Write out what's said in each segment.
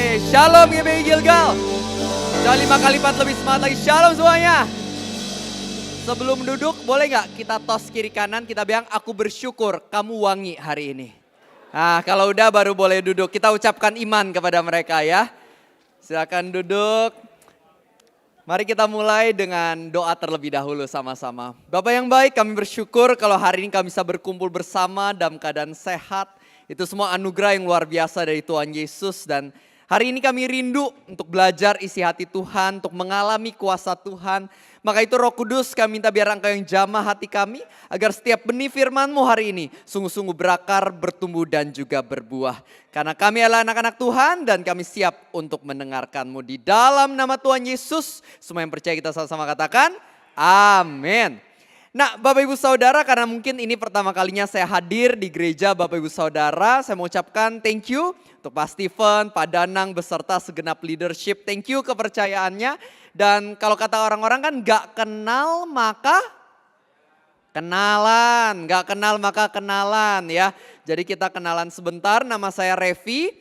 Oke, shalom GBI Gilgal. Jangan 5 kali lipat lebih semangat lagi. Shalom semuanya. Sebelum duduk, boleh nggak kita tos kiri kanan, kita bilang aku bersyukur kamu wangi hari ini. Nah, kalau udah baru boleh duduk. Kita ucapkan iman kepada mereka ya. Silakan duduk. Mari kita mulai dengan doa terlebih dahulu sama-sama. Bapak yang baik, kami bersyukur kalau hari ini kami bisa berkumpul bersama dalam keadaan sehat. Itu semua anugerah yang luar biasa dari Tuhan Yesus. Dan hari ini kami rindu untuk belajar isi hati Tuhan, untuk mengalami kuasa Tuhan. Maka itu Roh Kudus kami minta biar Engkau yang jamah hati kami. Agar setiap benih firman-Mu hari ini sungguh-sungguh berakar, bertumbuh dan juga berbuah. Karena kami adalah anak-anak Tuhan dan kami siap untuk mendengarkan-Mu. Di dalam nama Tuhan Yesus, semua yang percaya kita sama-sama katakan, amin. Nah Bapak Ibu Saudara, karena mungkin ini pertama kalinya saya hadir di gereja Bapak Ibu Saudara, saya mau ucapkan thank you untuk Pak Steven, Pak Danang beserta segenap leadership. Thank you kepercayaannya. Dan kalau kata orang-orang kan gak kenal maka kenalan, gak kenal maka kenalan ya. Jadi kita kenalan sebentar, nama saya Revi.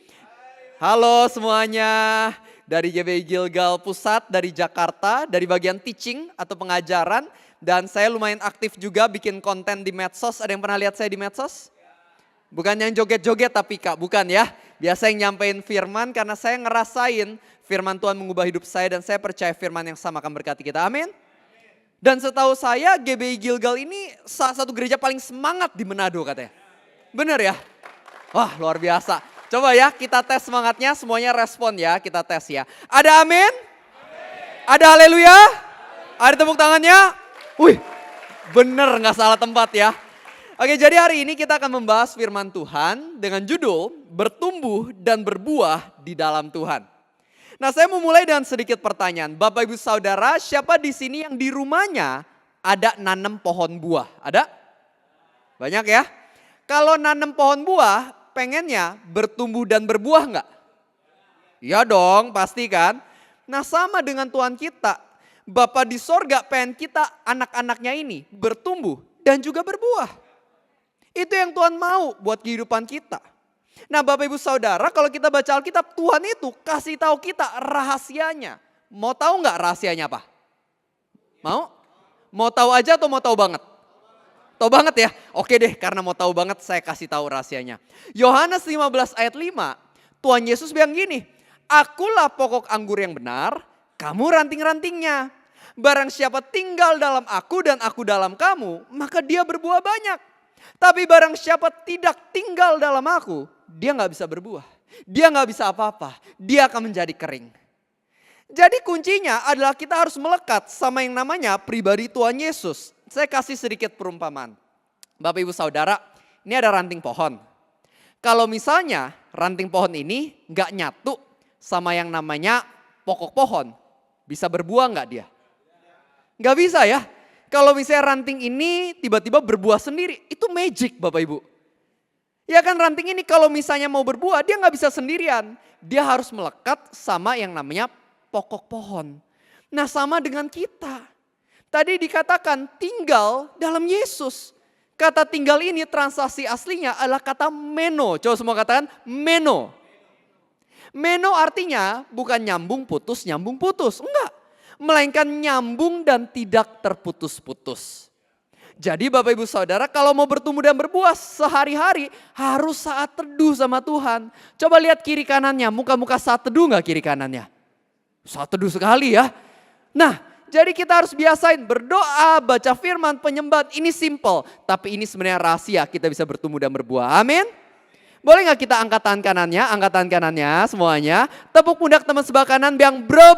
Halo semuanya, dari GBI Gilgal Pusat, dari Jakarta, dari bagian teaching atau pengajaran. Dan saya lumayan aktif juga bikin konten di medsos. Ada yang pernah lihat saya di medsos? Bukan yang joget-joget tapi Kak, bukan ya. Biasa yang nyampein firman karena saya ngerasain firman Tuhan mengubah hidup saya. Dan saya percaya firman yang sama akan berkati kita, amin. Dan setahu saya GBI Gilgal ini salah satu gereja paling semangat di Manado katanya. Bener ya? Wah luar biasa. Coba ya kita tes semangatnya, semuanya respon ya, kita tes ya. Ada amin? Ada haleluya? Ada tepuk tangannya? Wih, bener gak salah tempat ya. Oke, jadi hari ini kita akan membahas firman Tuhan dengan judul bertumbuh dan berbuah di dalam Tuhan. Nah, saya mau mulai dengan sedikit pertanyaan. Bapak Ibu Saudara, siapa di sini yang di rumahnya ada nanam pohon buah? Ada? Banyak ya? Kalau nanam pohon buah, pengennya bertumbuh dan berbuah enggak? Iya dong, pasti kan? Nah, sama dengan Tuhan kita. Bapa di sorga pengen kita anak-anaknya ini bertumbuh dan juga berbuah. Itu yang Tuhan mau buat kehidupan kita. Nah Bapak Ibu Saudara, kalau kita baca Alkitab, Tuhan itu kasih tahu kita rahasianya. Mau tahu nggak rahasianya apa? Mau? Mau tahu aja atau mau tahu banget? Tahu banget ya? Oke deh, karena mau tahu banget saya kasih tahu rahasianya. Yohanes 15 ayat 5, Tuhan Yesus bilang gini, akulah pokok anggur yang benar, kamu ranting-rantingnya. Barang siapa tinggal dalam aku dan aku dalam kamu, maka dia berbuah banyak. Tapi barang siapa tidak tinggal dalam aku, dia gak bisa berbuah. Dia gak bisa apa-apa, dia akan menjadi kering. Jadi kuncinya adalah kita harus melekat sama yang namanya pribadi Tuhan Yesus. Saya kasih sedikit perumpamaan. Bapak Ibu Saudara, ini ada ranting pohon. Kalau misalnya ranting pohon ini gak nyatu sama yang namanya pokok pohon, bisa berbuah gak dia? Gak bisa ya. Kalau misalnya ranting ini tiba-tiba berbuah sendiri, itu magic Bapak Ibu. Ya kan ranting ini kalau misalnya mau berbuah dia gak bisa sendirian. Dia harus melekat sama yang namanya pokok pohon. Nah sama dengan kita. Tadi dikatakan tinggal dalam Yesus. Kata tinggal ini translasi aslinya adalah kata meno. Coba semua katakan meno. Meno artinya bukan nyambung putus, enggak. Melainkan nyambung dan tidak terputus-putus. Jadi Bapak Ibu Saudara kalau mau bertumbuh dan berbuah sehari-hari harus saat teduh sama Tuhan. Coba lihat kiri kanannya, muka-muka saat teduh gak kiri kanannya? Saat teduh sekali ya. Nah jadi kita harus biasain berdoa, baca firman, penyembah. Ini simple, tapi ini sebenarnya rahasia kita bisa bertumbuh dan berbuah. Amin. Boleh gak kita angkat tangan kanannya semuanya. Tepuk pundak teman sebelah kanan bilang bro,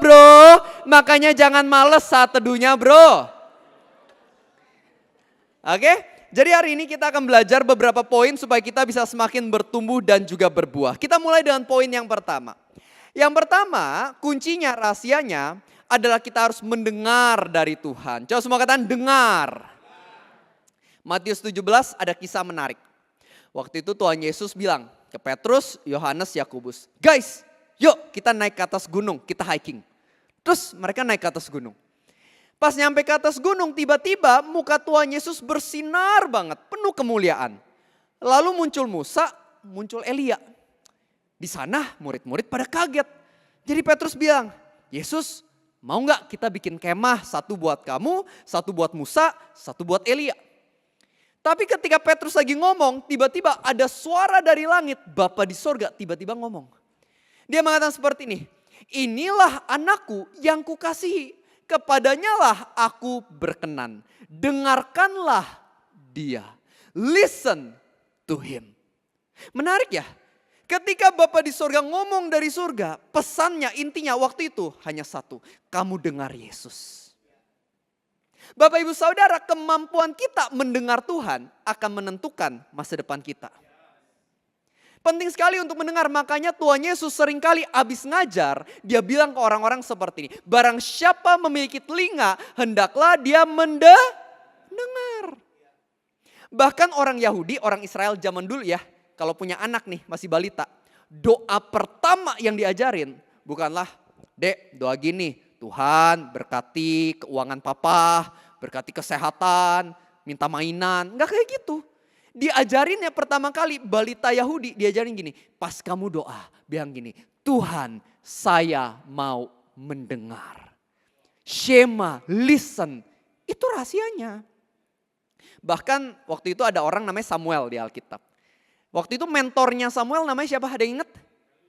makanya jangan males saat teduhnya bro. Oke, jadi hari ini kita akan belajar beberapa poin supaya kita bisa semakin bertumbuh dan juga berbuah. Kita mulai dengan poin yang pertama. Yang pertama kuncinya rahasianya adalah kita harus mendengar dari Tuhan. Coba semua katakan dengar. Matius 17 ada kisah menarik. Waktu itu Tuhan Yesus bilang ke Petrus, Yohanes, Yakobus, guys yuk kita naik ke atas gunung, kita hiking. Terus mereka naik ke atas gunung. Pas nyampe ke atas gunung tiba-tiba muka Tuhan Yesus bersinar banget, penuh kemuliaan. Lalu muncul Musa, muncul Elia. Di sana murid-murid pada kaget. Jadi Petrus bilang, Yesus mau nggak kita bikin kemah, satu buat kamu, satu buat Musa, satu buat Elia. Tapi ketika Petrus lagi ngomong, tiba-tiba ada suara dari langit, Bapa di sorga tiba-tiba ngomong. Dia mengatakan seperti ini, inilah anakku yang kukasihi, kepadanya lah aku berkenan. Dengarkanlah dia, listen to him. Menarik ya, ketika Bapa di sorga ngomong dari surga, pesannya intinya waktu itu hanya satu, kamu dengar Yesus. Bapak ibu saudara, kemampuan kita mendengar Tuhan akan menentukan masa depan kita. Penting sekali untuk mendengar, makanya Tuhan Yesus seringkali habis ngajar, dia bilang ke orang-orang seperti ini. Barang siapa memiliki telinga, hendaklah dia mendengar. Bahkan orang Yahudi, orang Israel zaman dulu ya, kalau punya anak nih masih balita, doa pertama yang diajarin bukanlah, Dek doa gini, Tuhan berkati keuangan papa, berkati kesehatan, minta mainan. Enggak kayak gitu. Diajarinnya pertama kali balita Yahudi diajarin gini. Pas kamu doa bilang gini, Tuhan saya mau mendengar. Shema, listen. Itu rahasianya. Bahkan waktu itu ada orang namanya Samuel di Alkitab. Waktu itu mentornya Samuel namanya siapa? Ada yang inget?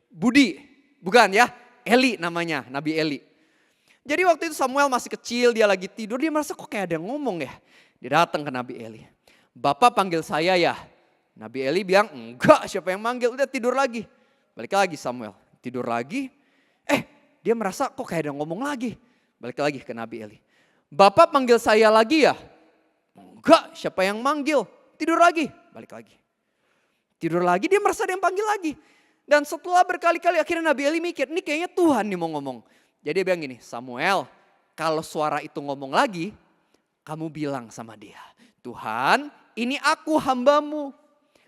Budi. Bukan ya, Eli namanya, Nabi Eli. Jadi waktu itu Samuel masih kecil, dia lagi tidur, dia merasa kok kayak ada yang ngomong ya. Dia datang ke Nabi Eli. Bapak panggil saya ya. Nabi Eli bilang enggak, siapa yang manggil, udah tidur lagi. Balik lagi Samuel, tidur lagi. Dia merasa kok kayak ada yang ngomong lagi. Balik lagi ke Nabi Eli. Bapak panggil saya lagi ya. Enggak, siapa yang manggil, tidur lagi. Balik lagi. Tidur lagi, dia merasa ada yang panggil lagi. Dan setelah berkali-kali akhirnya Nabi Eli mikir, ini kayaknya Tuhan nih mau ngomong. Jadi dia bilang gini, Samuel kalau suara itu ngomong lagi, kamu bilang sama dia, Tuhan ini aku hambamu,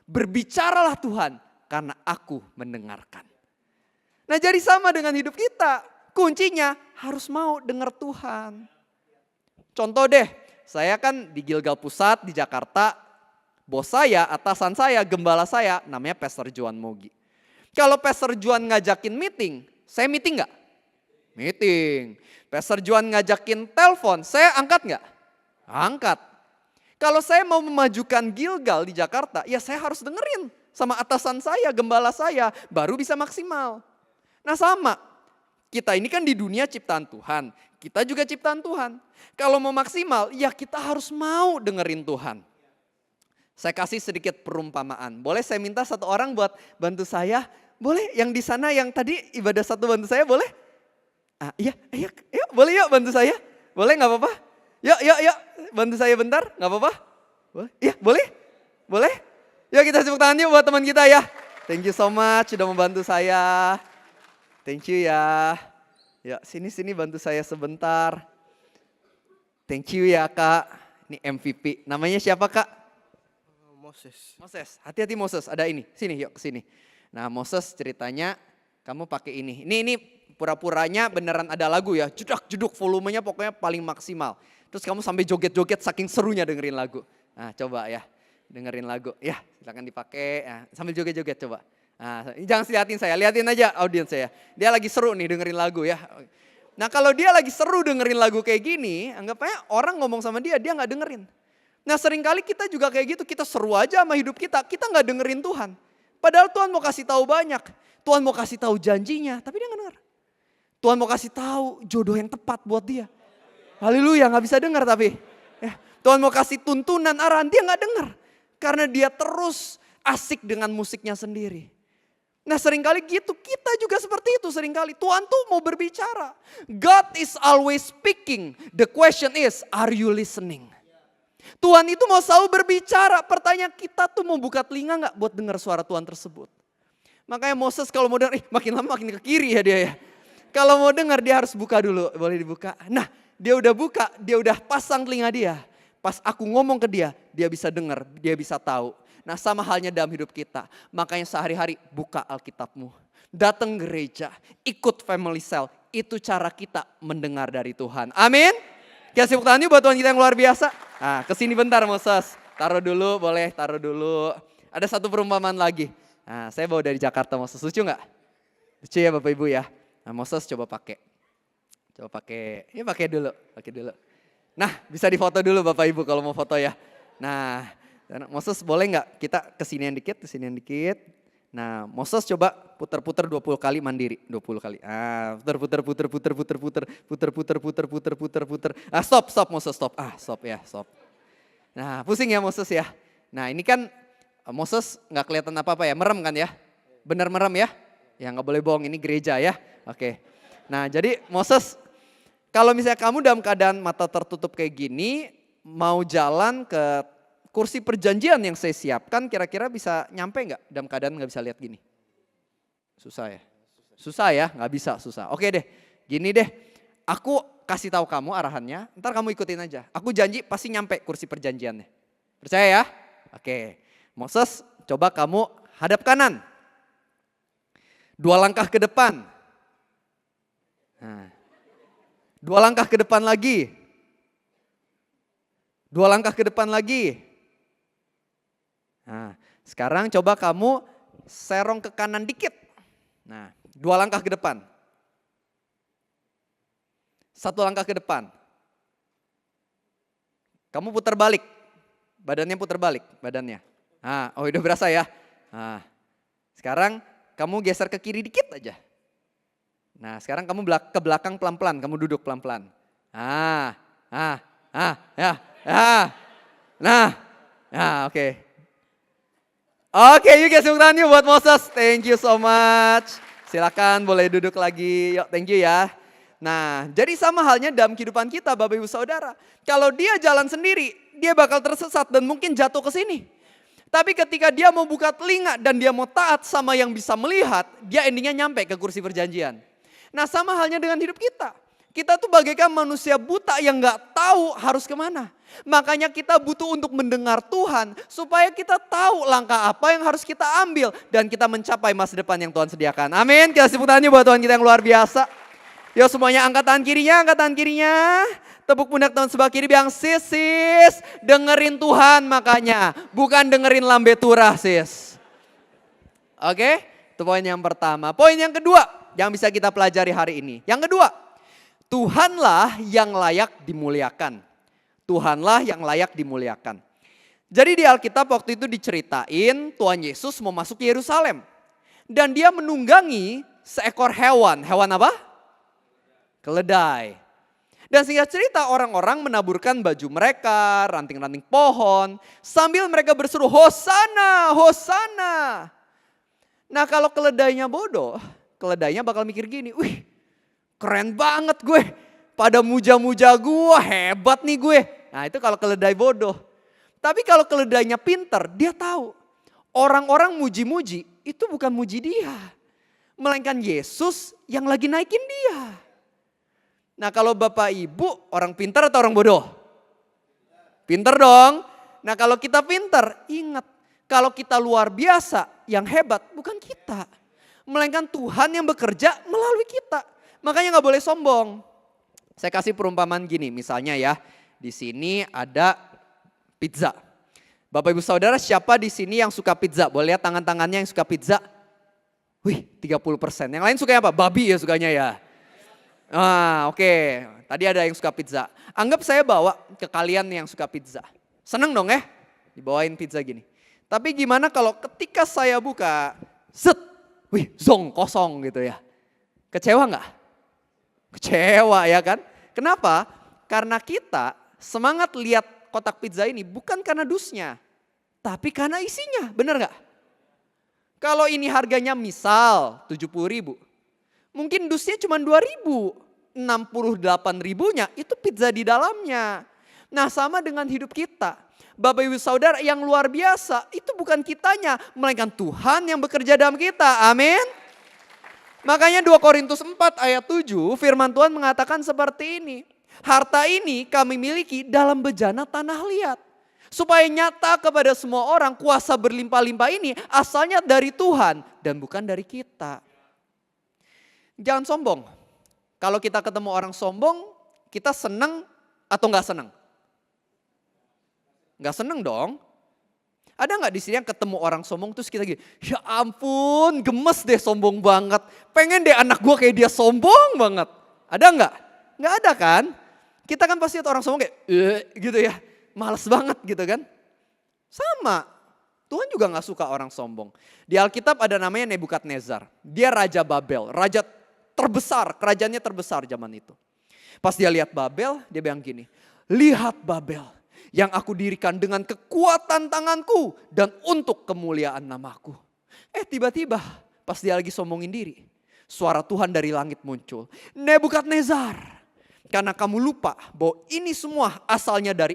berbicaralah Tuhan karena aku mendengarkan. Nah jadi sama dengan hidup kita, kuncinya harus mau dengar Tuhan. Contoh deh, saya kan di Gilgal Pusat di Jakarta, bos saya, atasan saya, gembala saya namanya Pastor Juan Mogi. Kalau Pastor Juan ngajakin meeting, saya meeting gak? Meeting. Pastor Juan ngajakin telepon, saya angkat gak? Angkat. Kalau saya mau memajukan Gilgal di Jakarta, ya saya harus dengerin sama atasan saya, gembala saya, baru bisa maksimal. Nah sama, kita ini kan di dunia ciptaan Tuhan, kita juga ciptaan Tuhan. Kalau mau maksimal, ya kita harus mau dengerin Tuhan. Saya kasih sedikit perumpamaan. Boleh saya minta satu orang buat bantu saya? Boleh yang di sana yang tadi ibadah satu bantu saya boleh? Iya, boleh yuk bantu saya? Boleh gak apa-apa? Yuk, bantu saya bentar, gak apa-apa? Boleh? Iya, boleh? Boleh? Yuk kita tepuk tangan yuk buat teman kita ya. Thank you so much sudah membantu saya. Thank you ya. Yuk sini bantu saya sebentar. Thank you ya Kak. Ini MVP. Namanya siapa Kak? Moses. Hati-hati Moses, ada ini. Sini yuk kesini. Nah Moses ceritanya kamu pakai ini. Ini pura-puranya beneran ada lagu ya. Jeduk volumenya pokoknya paling maksimal. Terus kamu sampai joget-joget saking serunya dengerin lagu. Nah coba ya dengerin lagu. Ya silakan dipakai. Nah, sambil joget-joget coba. Nah, jangan liatin saya, liatin aja audiens saya. Dia lagi seru nih dengerin lagu ya. Nah kalau dia lagi seru dengerin lagu kayak gini, anggapnya orang ngomong sama dia gak dengerin. Nah seringkali kita juga kayak gitu, kita seru aja sama hidup kita gak dengerin Tuhan. Padahal Tuhan mau kasih tahu banyak, Tuhan mau kasih tahu janjinya, tapi dia gak dengar. Tuhan mau kasih tahu jodoh yang tepat buat dia. Haleluya, gak bisa dengar tapi. Ya, Tuhan mau kasih tuntunan arahan, dia gak dengar. Karena dia terus asik dengan musiknya sendiri. Nah seringkali gitu, kita juga seperti itu seringkali. Tuhan tuh mau berbicara. God is always speaking. The question is, are you listening? Tuhan itu mau selalu berbicara. Pertanyaan kita tuh mau buka telinga gak buat dengar suara Tuhan tersebut. Makanya Moses kalau mau dengar, makin lama makin ke kiri ya dia ya. Kalau mau dengar dia harus buka dulu, boleh dibuka. Nah dia udah buka, dia udah pasang telinga dia. Pas aku ngomong ke dia, dia bisa dengar, dia bisa tahu. Nah sama halnya dalam hidup kita. Makanya sehari-hari buka Alkitabmu. Datang gereja, ikut family cell. Itu cara kita mendengar dari Tuhan. Amin. Kasih tepuk tangan yuk buat Tuhan kita yang luar biasa. Nah kesini bentar Moses. Taruh dulu, boleh taruh dulu. Ada satu perumpamaan lagi. Nah saya bawa dari Jakarta Moses, lucu gak? Lucu ya Bapak Ibu ya. Nah, Moses coba pakai. Coba pakai, ya pakai dulu. Nah, bisa difoto dulu Bapak Ibu kalau mau foto ya. Nah, Moses boleh nggak kita kesinian dikit. Nah, Moses coba putar-putar 20 kali mandiri, 20 kali. Putar. Stop Moses, stop. Stop. Nah, pusing ya Moses ya. Nah, ini kan Moses nggak kelihatan apa-apa ya, merem kan ya? Bener merem ya? Ya nggak boleh bohong, ini gereja ya. Oke. Nah, jadi Moses, kalau misalnya kamu dalam keadaan mata tertutup kayak gini, mau jalan ke kursi perjanjian yang saya siapkan, kira-kira bisa nyampe nggak dalam keadaan nggak bisa lihat gini? Susah ya? Susah ya? Nggak bisa, susah. Oke deh, gini deh. Aku kasih tahu kamu arahannya, ntar kamu ikutin aja. Aku janji pasti nyampe kursi perjanjiannya. Percaya ya? Oke. Moses, coba kamu hadap kanan. 2 langkah ke depan. Nah. 2 langkah ke depan lagi. 2 langkah ke depan lagi. Nah, sekarang coba kamu serong ke kanan dikit. Nah, 2 langkah ke depan. 1 langkah ke depan. Kamu putar balik. Badannya putar balik, badannya. Nah, oh udah berasa ya. Nah, sekarang kamu geser ke kiri dikit aja. Nah, sekarang kamu ke belakang pelan-pelan, kamu duduk pelan-pelan. Oke. Oke, yuk kasih tepuk tangan yuk buat Moses. Thank you so much. Silakan boleh duduk lagi. Yuk, thank you ya. Nah, jadi sama halnya dalam kehidupan kita Bapak Ibu Saudara. Kalau dia jalan sendiri, dia bakal tersesat dan mungkin jatuh ke sini. Tapi ketika dia mau buka telinga dan dia mau taat sama yang bisa melihat, dia endingnya nyampe ke kursi perjanjian. Nah, sama halnya dengan hidup kita. Kita tuh bagaikan manusia buta yang gak tahu harus kemana. Makanya kita butuh untuk mendengar Tuhan supaya kita tahu langkah apa yang harus kita ambil dan kita mencapai masa depan yang Tuhan sediakan. Amin. Kita tepuk tangannya buat Tuhan kita yang luar biasa. Yuk semuanya angkat tangan kirinya. Tepuk pundak Tuhan sebelah kiri bilang sis, dengerin Tuhan makanya. Bukan dengerin lambe turah sis. Oke, itu poin yang pertama. Poin yang kedua yang bisa kita pelajari hari ini. Yang kedua, Tuhanlah yang layak dimuliakan. Tuhanlah yang layak dimuliakan. Jadi di Alkitab waktu itu diceritain Tuhan Yesus mau masuk ke Yerusalem. Dan dia menunggangi seekor hewan. Hewan apa? Keledai. Dan singkat cerita orang-orang menaburkan baju mereka, ranting-ranting pohon. Sambil mereka berseru, Hosana, Hosana. Nah kalau keledainya bodoh, keledainya bakal mikir gini, wih keren banget gue. Pada muja-muja gue, hebat nih gue. Nah itu kalau keledai bodoh. Tapi kalau keledainya pinter, dia tahu. Orang-orang muji-muji, itu bukan muji dia. Melainkan Yesus yang lagi naikin dia. Nah kalau Bapak Ibu orang pintar atau orang bodoh? Pintar dong. Nah kalau kita pintar, ingat. Kalau kita luar biasa, yang hebat bukan kita. Melainkan Tuhan yang bekerja melalui kita. Makanya gak boleh sombong. Saya kasih perumpamaan gini, misalnya ya. Di sini ada pizza. Bapak Ibu Saudara siapa di sini yang suka pizza? Boleh lihat tangan-tangannya yang suka pizza? Wih 30%. Yang lain sukanya apa? Babi ya sukanya ya. Oke. Tadi ada yang suka pizza. Anggap saya bawa ke kalian yang suka pizza. Seneng dong ya? Dibawain pizza gini. Tapi gimana kalau ketika saya buka, wih zong kosong gitu ya. Kecewa nggak? Kecewa ya kan? Kenapa? Karena kita semangat lihat kotak pizza ini bukan karena dusnya. Tapi karena isinya, bener nggak? Kalau ini harganya misal 70.000. Mungkin dusnya cuma 2.000. 68.000-nya itu pizza di dalamnya. Nah sama dengan hidup kita. Bapak Ibu Saudara yang luar biasa itu bukan kitanya. Melainkan Tuhan yang bekerja dalam kita. Amin. Makanya 2 Korintus 4 ayat 7 firman Tuhan mengatakan seperti ini. Harta ini kami miliki dalam bejana tanah liat. Supaya nyata kepada semua orang kuasa berlimpah-limpah ini asalnya dari Tuhan dan bukan dari kita. Jangan sombong. Kalau kita ketemu orang sombong, kita senang atau gak senang? Gak senang dong. Ada nggak di sini yang ketemu orang sombong terus kita gini, ya ampun gemes deh sombong banget. Pengen deh anak gue kayak dia sombong banget. Ada nggak? Nggak ada kan? Kita kan pasti lihat orang sombong kayak gitu ya. Males banget gitu kan. Sama, Tuhan juga nggak suka orang sombong. Di Alkitab ada namanya Nebukadnezar. Dia Raja Babel, raja terbesar, kerajaannya terbesar zaman itu. Pas dia lihat Babel, dia bilang gini, lihat Babel yang aku dirikan dengan kekuatan tanganku dan untuk kemuliaan namaku. Tiba-tiba pas dia lagi sombongin diri, suara Tuhan dari langit muncul. Nebukadnezar, karena kamu lupa bahwa ini semua asalnya dari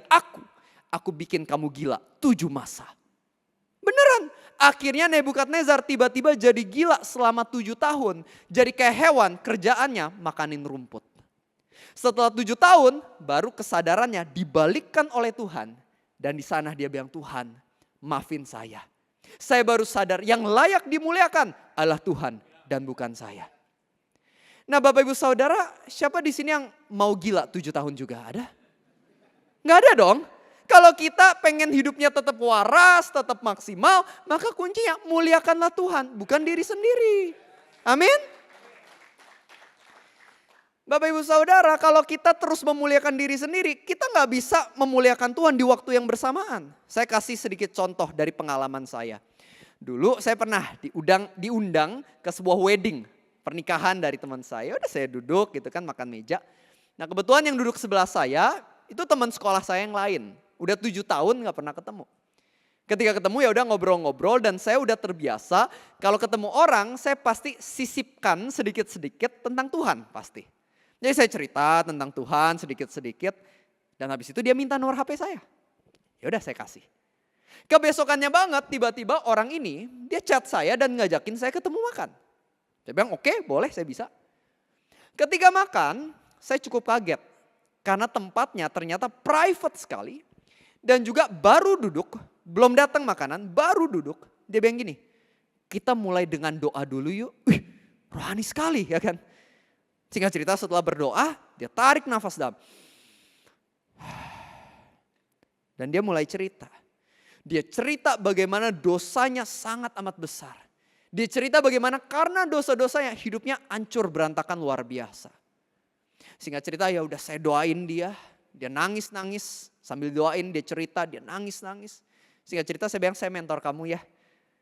aku bikin kamu gila 7 masa. Beneran, akhirnya Nebukadnezar tiba-tiba jadi gila selama 7 tahun. Jadi kayak hewan, kerjaannya makanin rumput. Setelah 7 tahun, baru kesadarannya dibalikkan oleh Tuhan. Dan di sana dia bilang, Tuhan maafin saya. Saya baru sadar yang layak dimuliakan adalah Tuhan dan bukan saya. Nah Bapak Ibu Saudara, siapa di sini yang mau gila 7 tahun juga? Ada? Nggak ada dong. Kalau kita pengen hidupnya tetap waras, tetap maksimal, maka kuncinya muliakanlah Tuhan, bukan diri sendiri. Amin. Bapak Ibu Saudara, kalau kita terus memuliakan diri sendiri, kita nggak bisa memuliakan Tuhan di waktu yang bersamaan. Saya kasih sedikit contoh dari pengalaman saya. Dulu saya pernah diundang ke sebuah wedding, pernikahan dari teman saya. Udah saya duduk gitu kan, makan meja. Nah kebetulan yang duduk sebelah saya, itu teman sekolah saya yang lain. Udah 7 tahun nggak pernah ketemu. Ketika ketemu ya udah ngobrol-ngobrol dan saya udah terbiasa. Kalau ketemu orang, saya pasti sisipkan sedikit-sedikit tentang Tuhan pasti. Jadi saya cerita tentang Tuhan sedikit-sedikit dan habis itu dia minta nomor HP saya. Ya udah saya kasih. Kebesokannya banget tiba-tiba orang ini dia chat saya dan ngajakin saya ketemu makan. Saya bilang oke, boleh saya bisa. Ketika makan saya cukup kaget karena tempatnya ternyata private sekali dan juga baru duduk, belum datang makanan, baru duduk. Dia bilang gini, kita mulai dengan doa dulu yuk. Rohani sekali ya kan. Singkat cerita setelah berdoa, dia tarik nafas dalam. Dan dia mulai cerita. Dia cerita bagaimana dosanya sangat amat besar. Dia cerita bagaimana karena dosa-dosanya hidupnya hancur berantakan luar biasa. Singkat cerita ya udah saya doain dia. Dia nangis-nangis sambil doain dia cerita, dia nangis-nangis. Singkat cerita saya bilang saya mentor kamu ya.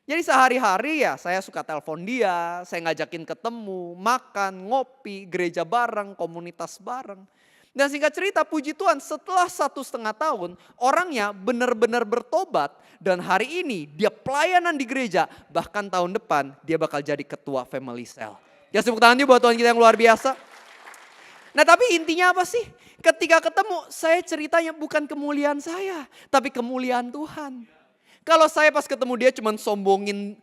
Jadi sehari-hari ya saya suka telepon dia, saya ngajakin ketemu, makan, ngopi, gereja bareng, komunitas bareng. Dan singkat cerita puji Tuhan setelah 1,5 tahun orangnya benar-benar bertobat. Dan hari ini dia pelayanan di gereja, bahkan tahun depan dia bakal jadi ketua family cell. Ya tepuk tangan buat Tuhan kita yang luar biasa. Nah tapi intinya apa sih? Ketika ketemu saya ceritanya bukan kemuliaan saya, tapi kemuliaan Tuhan. Kalau saya pas ketemu dia cuma sombongin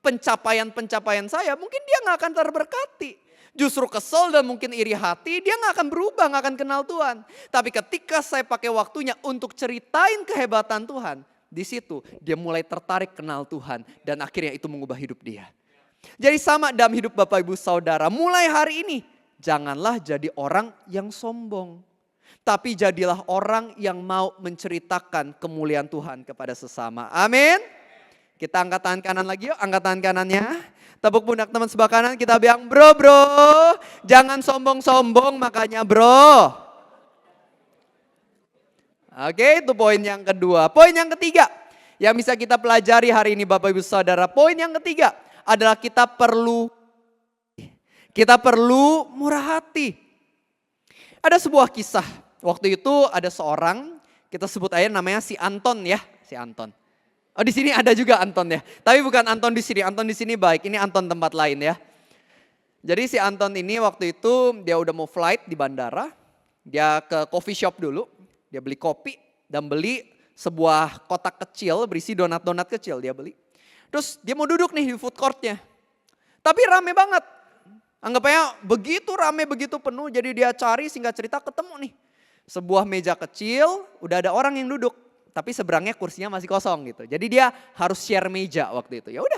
pencapaian-pencapaian saya, mungkin dia gak akan terberkati. Justru kesel dan mungkin iri hati, dia gak akan berubah, gak akan kenal Tuhan. Tapi ketika saya pakai waktunya untuk ceritain kehebatan Tuhan, di situ dia mulai tertarik kenal Tuhan dan akhirnya itu mengubah hidup dia. Jadi sama dalam hidup Bapak Ibu Saudara, mulai hari ini janganlah jadi orang yang sombong. Tapi jadilah orang yang mau menceritakan kemuliaan Tuhan kepada sesama. Amin. Kita angkat tangan kanan lagi yuk, angkat tangan kanannya. Tepuk pundak teman sebelah kanan, kita bilang bro, jangan sombong-sombong makanya bro. Oke, itu poin yang kedua. Poin yang ketiga yang bisa kita pelajari hari ini Bapak Ibu Saudara. Poin yang ketiga adalah kita perlu murah hati. Ada sebuah kisah. Waktu itu ada seorang, kita sebut aja namanya si Anton ya, si Anton. Oh di sini ada juga Anton ya, tapi bukan Anton di sini baik, ini Anton tempat lain ya. Jadi si Anton ini waktu itu dia udah mau flight di bandara, dia ke coffee shop dulu, dia beli kopi dan beli sebuah kotak kecil berisi donat-donat kecil dia beli. Terus dia mau duduk nih di food courtnya, tapi rame banget. Anggapnya begitu rame, begitu penuh, jadi dia cari singkat cerita ketemu nih. Sebuah meja kecil, udah ada orang yang duduk, tapi seberangnya kursinya masih kosong gitu. Jadi dia harus share meja waktu itu. Ya udah,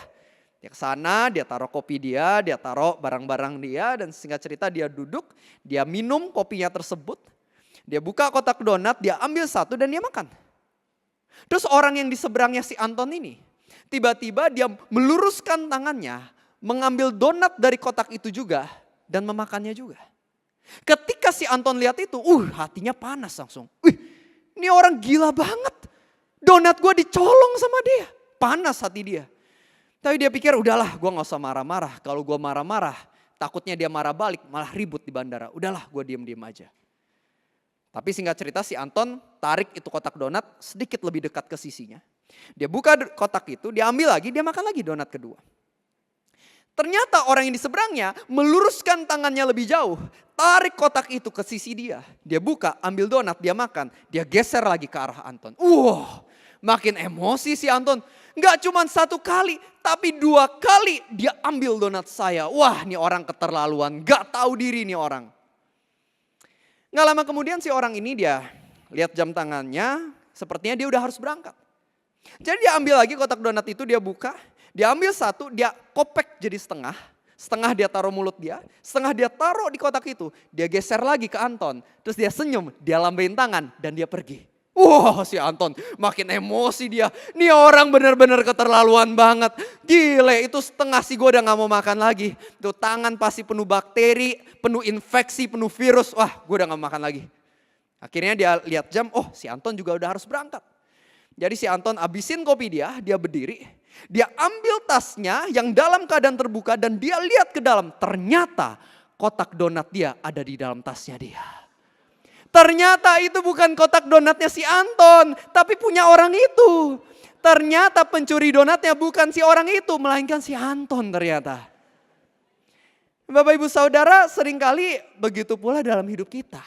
dia ke sana, dia taruh kopi dia taruh barang-barang dia dan singkat cerita dia duduk, dia minum kopinya tersebut. Dia buka kotak donat, dia ambil satu dan dia makan. Terus orang yang di seberangnya si Anton ini, tiba-tiba dia meluruskan tangannya, mengambil donat dari kotak itu juga, dan memakannya juga. Ketika si Anton lihat itu, hatinya panas langsung. Ini orang gila banget. Donat gue dicolong sama dia. Panas hati dia. Tapi dia pikir udahlah gue gak usah marah-marah. Kalau gue marah-marah takutnya dia marah balik malah ribut di bandara. Udahlah gue diem-diem aja. Tapi singkat cerita si Anton tarik itu kotak donat sedikit lebih dekat ke sisinya. Dia buka kotak itu, dia ambil lagi, dia makan lagi donat kedua. Ternyata orang yang di seberangnya meluruskan tangannya lebih jauh. Tarik kotak itu ke sisi dia. Dia buka, ambil donat, dia makan. Dia geser lagi ke arah Anton. Makin emosi si Anton. Gak cuma satu kali, tapi 2 kali dia ambil donat saya. Wah, ini orang keterlaluan, gak tahu diri nih orang. Gak lama kemudian si orang ini dia lihat jam tangannya, sepertinya dia udah harus berangkat. Jadi dia ambil lagi kotak donat itu, dia buka, dia ambil satu, dia kopek jadi setengah. Setengah dia taruh mulut dia, setengah dia taruh di kotak itu. Dia geser lagi ke Anton, terus dia senyum, dia lambain tangan dan dia pergi. Si Anton makin emosi dia. Nih orang benar-benar keterlaluan banget. Gile, itu setengah sih gue udah gak mau makan lagi. Tuh tangan pasti penuh bakteri, penuh infeksi, penuh virus. Wah, gue udah gak mau makan lagi. Akhirnya dia lihat jam, si Anton juga udah harus berangkat. Jadi si Anton abisin kopi dia berdiri. Dia ambil tasnya yang dalam keadaan terbuka dan dia lihat ke dalam. Ternyata kotak donat dia ada di dalam tasnya dia. Ternyata itu bukan kotak donatnya si Anton, tapi punya orang itu. Ternyata pencuri donatnya bukan si orang itu, melainkan si Anton ternyata. Bapak Ibu Saudara, seringkali begitu pula dalam hidup kita.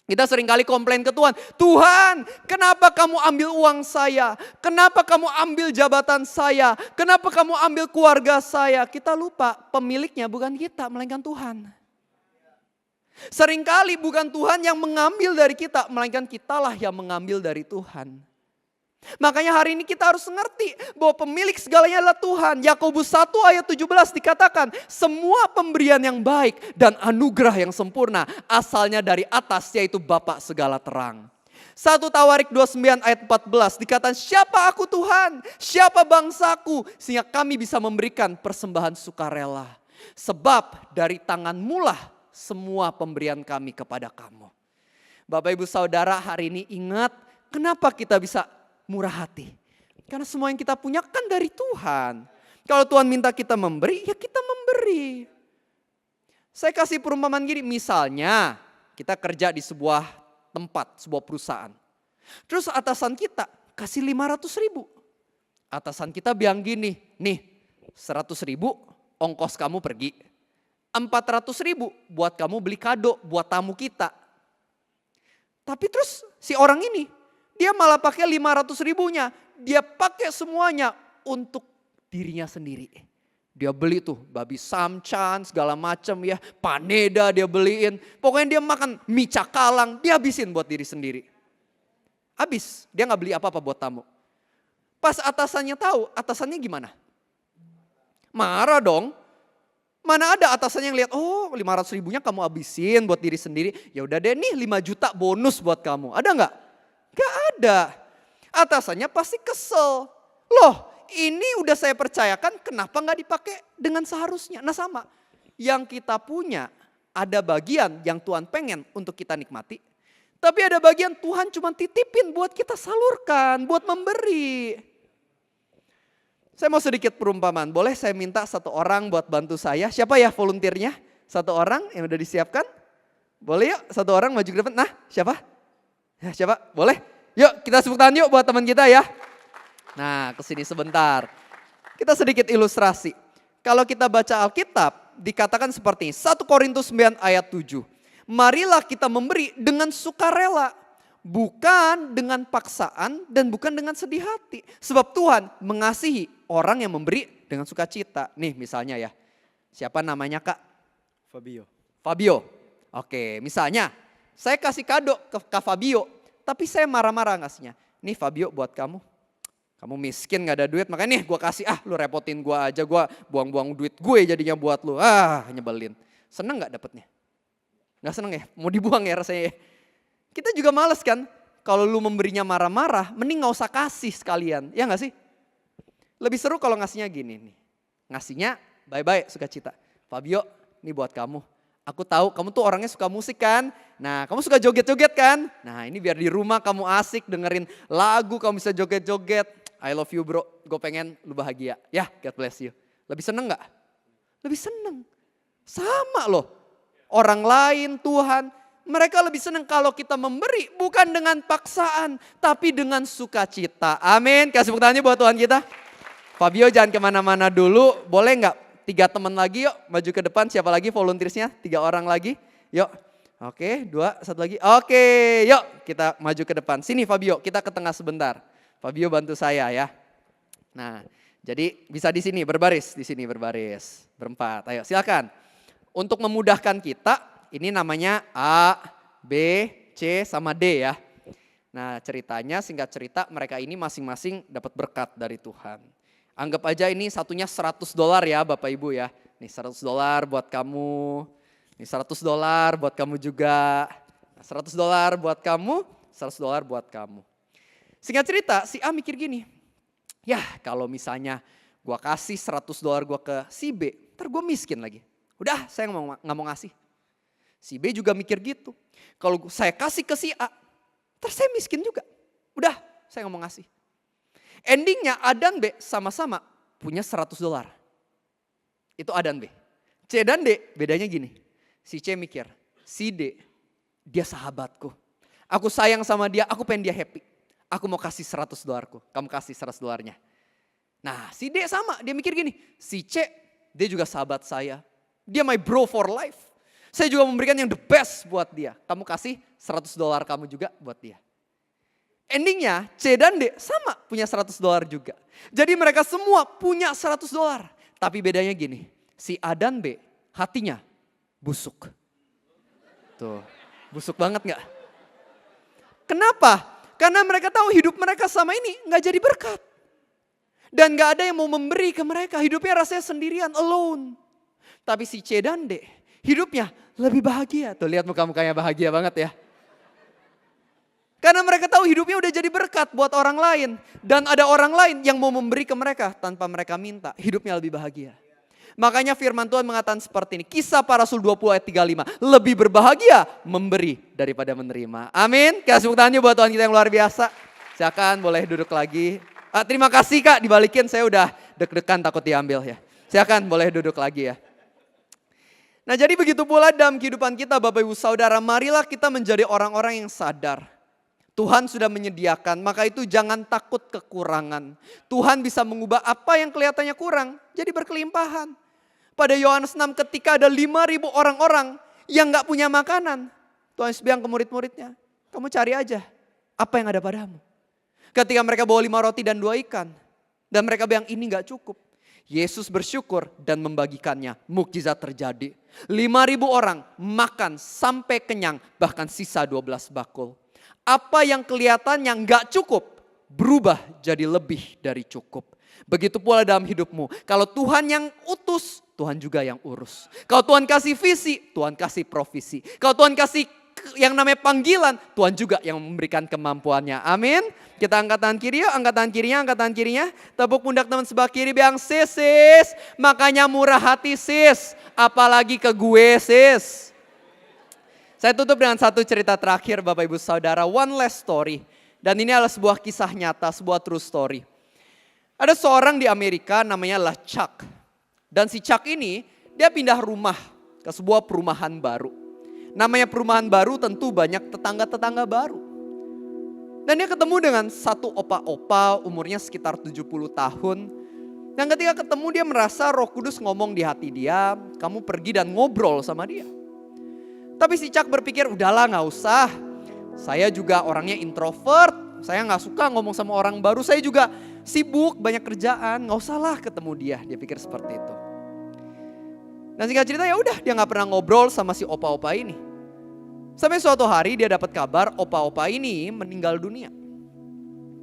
Kita seringkali komplain ke Tuhan, Tuhan kenapa kamu ambil uang saya? Kenapa kamu ambil jabatan saya? Kenapa kamu ambil keluarga saya? Kita lupa pemiliknya bukan kita, melainkan Tuhan. Seringkali bukan Tuhan yang mengambil dari kita, melainkan kitalah yang mengambil dari Tuhan. Makanya hari ini kita harus mengerti bahwa pemilik segalanya adalah Tuhan. Yakobus 1 ayat 17 dikatakan, semua pemberian yang baik dan anugerah yang sempurna asalnya dari atas, yaitu Bapa segala terang. 1 Tawarik 29 ayat 14 dikatakan, siapa aku Tuhan, siapa bangsaku, sehingga kami bisa memberikan persembahan sukarela. Sebab dari tangan-Mu lah semua pemberian kami kepada kamu. Bapak Ibu Saudara, hari ini ingat kenapa kita bisa murah hati. Karena semua yang kita punya kan dari Tuhan. Kalau Tuhan minta kita memberi, ya kita memberi. Saya kasih perumpamaan gini, misalnya kita kerja di sebuah tempat, sebuah perusahaan. Terus atasan kita kasih 500.000. Atasan kita bilang gini, nih 100.000 ongkos kamu pergi. 400.000 buat kamu beli kado buat tamu kita. Tapi terus si orang ini, dia malah pakai 500.000-nya. Dia pakai semuanya untuk dirinya sendiri. Dia beli tuh babi samcan segala macam ya. Paneda dia beliin. Pokoknya dia makan mie cakalang, dia habisin buat diri sendiri. Habis, dia gak beli apa-apa buat tamu. Pas atasannya tahu, atasannya gimana? Marah dong. Mana ada atasannya yang lihat, 500.000-nya kamu habisin buat diri sendiri. Ya udah deh nih 5 juta bonus buat kamu. Ada nggak? Nggak ada. Atasannya pasti kesel. Loh ini udah saya percayakan, kenapa nggak dipakai dengan seharusnya? Nah sama, yang kita punya ada bagian yang Tuhan pengen untuk kita nikmati. Tapi ada bagian Tuhan cuma titipin buat kita salurkan, buat memberi. Saya mau sedikit perumpamaan, boleh saya minta 1 orang buat bantu saya? Siapa ya volunteernya? 1 orang yang udah disiapkan? Boleh yuk 1 orang maju ke depan. Nah siapa? Ya, siapa? Boleh? Yuk kita tepuk tangan yuk buat teman kita ya. Nah kesini sebentar. Kita sedikit ilustrasi. Kalau kita baca Alkitab dikatakan seperti ini. 1 Korintus 9 ayat 7. Marilah kita memberi dengan sukarela. Bukan dengan paksaan dan bukan dengan sedih hati. Sebab Tuhan mengasihi orang yang memberi dengan sukacita. Nih misalnya ya, siapa namanya Kak? Fabio. Oke, misalnya saya kasih kado ke Kak Fabio. Tapi saya marah-marah ngasihnya. Nih Fabio buat kamu. Kamu miskin gak ada duit, makanya nih gue kasih, lu repotin gue aja, gue buang-buang duit gue jadinya buat lu. Nyebelin. Seneng gak dapetnya? Gak seneng ya? Mau dibuang ya rasanya ya? Kita juga males kan? Kalau lu memberinya marah-marah, mending gak usah kasih sekalian. Ya gak sih? Lebih seru kalau ngasihnya gini nih. Ngasihnya bye-bye sukacita. Fabio, ini buat kamu. Aku tahu kamu tuh orangnya suka musik kan. Nah kamu suka joget-joget kan. Nah ini biar di rumah kamu asik dengerin lagu, kamu bisa joget-joget. I love you bro, gue pengen lu bahagia. Ya, God bless you. Lebih seneng gak? Lebih seneng. Sama loh. Orang lain, Tuhan. Mereka lebih senang kalau kita memberi bukan dengan paksaan, tapi dengan sukacita. Amin. Kasih tepuk tangannya buat Tuhan kita. Fabio jangan kemana-mana dulu, boleh nggak? 3 teman lagi yuk, maju ke depan. Siapa lagi volunteersnya? 3 orang lagi. Yuk. Oke, 2, 1 lagi. Oke, yuk kita maju ke depan. Sini Fabio, kita ke tengah sebentar. Fabio bantu saya ya. Nah, jadi bisa di sini berbaris, di sini berbaris. Berempat, ayo silakan. Untuk memudahkan kita, ini namanya A, B, C, sama D ya. Nah ceritanya, singkat cerita mereka ini masing-masing dapat berkat dari Tuhan. Anggap aja ini satunya $100 ya Bapak Ibu ya. Nih $100 buat kamu, nih $100 buat kamu juga. Nah, $100 buat kamu, $100 buat kamu. Singkat cerita si A mikir gini, ya kalau misalnya gua kasih $100 gua ke si B, ntar gua miskin lagi. Udah saya nggak mau ngasih. Si B juga mikir gitu. Kalau saya kasih ke si A, terus saya miskin juga. Udah, saya nggak mau ngasih. Endingnya A dan B sama-sama punya $100. Itu A dan B. C dan D bedanya gini. Si C mikir, si D, dia sahabatku. Aku sayang sama dia, aku pengen dia happy. Aku mau kasih $100 ku, kamu kasih $100-nya. Nah si D sama, dia mikir gini. Si C, dia juga sahabat saya. Dia my bro for life. Saya juga memberikan yang the best buat dia. Kamu kasih $100 kamu juga buat dia. Endingnya C dan D sama punya $100 juga. Jadi mereka semua punya $100. Tapi bedanya gini, si A dan B hatinya busuk. Tuh, busuk banget gak? Kenapa? Karena mereka tahu hidup mereka sama ini gak jadi berkat. Dan gak ada yang mau memberi ke mereka. Hidupnya rasanya sendirian, alone. Tapi si C dan D hidupnya lebih bahagia. Tuh lihat muka-mukanya bahagia banget ya. Karena mereka tahu hidupnya udah jadi berkat buat orang lain. Dan ada orang lain yang mau memberi ke mereka tanpa mereka minta. Hidupnya lebih bahagia. Makanya firman Tuhan mengatakan seperti ini. Kisah para Rasul 20 ayat 35. Lebih berbahagia memberi daripada menerima. Amin. Kasih tepuk tangannya buat Tuhan kita yang luar biasa. Silakan boleh duduk lagi. Terima kasih Kak dibalikin, saya udah deg-degan takut diambil ya. Silakan boleh duduk lagi ya. Nah jadi begitu pula dalam kehidupan kita Bapak Ibu Saudara, marilah kita menjadi orang-orang yang sadar. Tuhan sudah menyediakan, maka itu jangan takut kekurangan. Tuhan bisa mengubah apa yang kelihatannya kurang, jadi berkelimpahan. Pada Yohanes 6 ketika ada 5.000 orang-orang yang gak punya makanan. Tuhan Yesus bilang ke murid-muridnya, kamu cari aja apa yang ada padamu. Ketika mereka bawa 5 roti dan 2 ikan, dan mereka bilang ini gak cukup. Yesus bersyukur dan membagikannya, mukjizat terjadi. 5.000 orang makan sampai kenyang, bahkan sisa 12 bakul. Apa yang kelihatannya gak cukup, berubah jadi lebih dari cukup. Begitu pula dalam hidupmu, kalau Tuhan yang utus, Tuhan juga yang urus. Kalau Tuhan kasih visi, Tuhan kasih provisi. Kalau Tuhan kasih yang namanya panggilan, Tuhan juga yang memberikan kemampuannya. Amin. Kita angkat tangan kiri yuk, angkat tangan kirinya, angkat tangan kirinya. Tepuk pundak teman sebelah kiri bilang sis, makanya murah hati sis. Apalagi ke gue sis. Saya tutup dengan satu cerita terakhir Bapak Ibu Saudara, one last story. Dan ini adalah sebuah kisah nyata, sebuah true story. Ada seorang di Amerika namanya Chuck. Dan si Chuck ini dia pindah rumah ke sebuah perumahan baru. Namanya perumahan baru tentu banyak tetangga-tetangga baru. Dan dia ketemu dengan satu opa-opa umurnya sekitar 70 tahun. Dan ketika ketemu dia merasa Roh Kudus ngomong di hati dia, kamu pergi dan ngobrol sama dia. Tapi si Chuck berpikir udahlah gak usah. Saya juga orangnya introvert, saya gak suka ngomong sama orang baru. Saya juga sibuk banyak kerjaan, gak usahlah ketemu dia. Dia pikir seperti itu. Dan singkat cerita ya udah dia gak pernah ngobrol sama si opa-opa ini. Sampai suatu hari dia dapat kabar opa-opa ini meninggal dunia.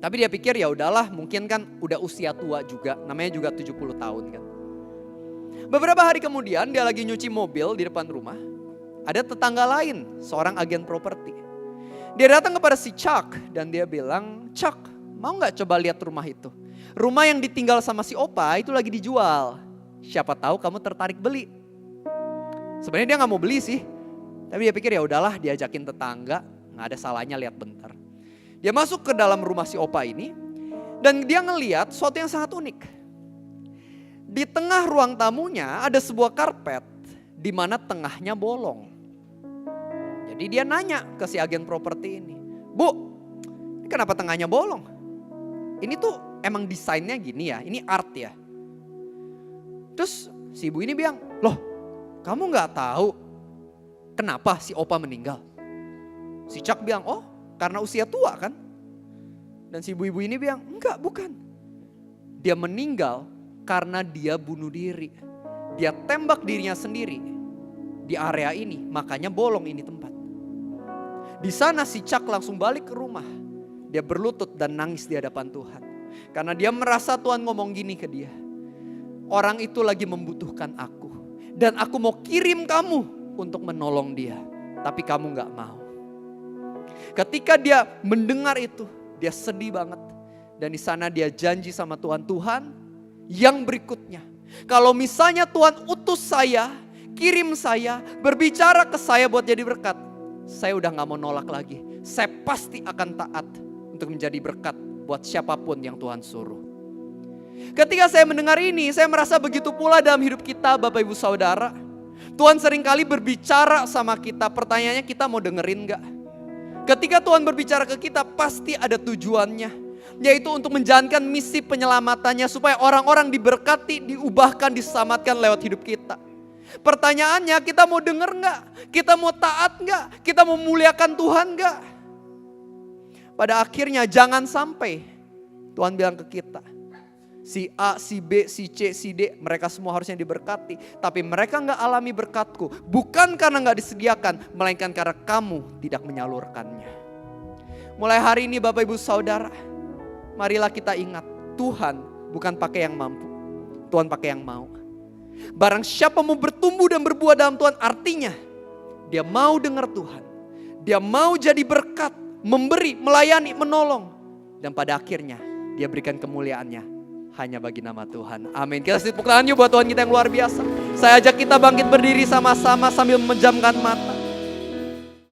Tapi dia pikir ya udahlah mungkin kan udah usia tua juga. Namanya juga 70 tahun kan. Beberapa hari kemudian dia lagi nyuci mobil di depan rumah. Ada tetangga lain, seorang agen properti. Dia datang kepada si Chuck dan dia bilang, Chuck, mau gak coba lihat rumah itu? Rumah yang ditinggal sama si Opa itu lagi dijual. Siapa tahu kamu tertarik beli. Sebenarnya dia gak mau beli sih. Tapi dia pikir ya udahlah, diajakin tetangga, gak ada salahnya lihat bentar. Dia masuk ke dalam rumah si Opa ini dan dia ngeliat sesuatu yang sangat unik. Di tengah ruang tamunya ada sebuah karpet di mana tengahnya bolong. Jadi dia nanya ke si agen properti ini, Bu, ini kenapa tengahnya bolong? Ini tuh emang desainnya gini ya, ini art ya. Terus si ibu ini bilang, loh kamu gak tahu kenapa si Opa meninggal? Si Chuck bilang, oh karena usia tua kan? Dan si ibu-ibu ini bilang, enggak bukan. Dia meninggal karena dia bunuh diri. Dia tembak dirinya sendiri di area ini, makanya bolong ini tempat. Di sana si Chuck langsung balik ke rumah. Dia berlutut dan nangis di hadapan Tuhan. Karena dia merasa Tuhan ngomong gini ke dia. Orang itu lagi membutuhkan aku. Dan aku mau kirim kamu untuk menolong dia. Tapi kamu gak mau. Ketika dia mendengar itu, dia sedih banget. Dan di sana dia janji sama Tuhan, Tuhan yang berikutnya. Kalau misalnya Tuhan utus saya, kirim saya, berbicara ke saya buat jadi berkat. Saya udah gak mau nolak lagi. Saya pasti akan taat untuk menjadi berkat buat siapapun yang Tuhan suruh. Ketika saya mendengar ini, saya merasa begitu pula dalam hidup kita Bapak Ibu Saudara. Tuhan seringkali berbicara sama kita, pertanyaannya kita mau dengerin gak? Ketika Tuhan berbicara ke kita pasti ada tujuannya. Yaitu untuk menjalankan misi penyelamatannya supaya orang-orang diberkati, diubahkan, diselamatkan lewat hidup kita. Pertanyaannya kita mau denger gak? Kita mau taat gak? Kita mau memuliakan Tuhan gak? Pada akhirnya jangan sampai Tuhan bilang ke kita, si A, si B, si C, si D, mereka semua harusnya diberkati. Tapi mereka gak alami berkatku. Bukan karena gak disediakan, melainkan karena kamu tidak menyalurkannya. Mulai hari ini Bapak Ibu Saudara, marilah kita ingat, Tuhan bukan pakai yang mampu, Tuhan pakai yang mau. Barang siapa mau bertumbuh dan berbuah dalam Tuhan, artinya dia mau dengar Tuhan. Dia mau jadi berkat, memberi, melayani, menolong. Dan pada akhirnya dia berikan kemuliaannya hanya bagi nama Tuhan. Amin. Kita tepuk tangan yuk buat Tuhan kita yang luar biasa. Saya ajak kita bangkit berdiri sama-sama sambil memejamkan mata.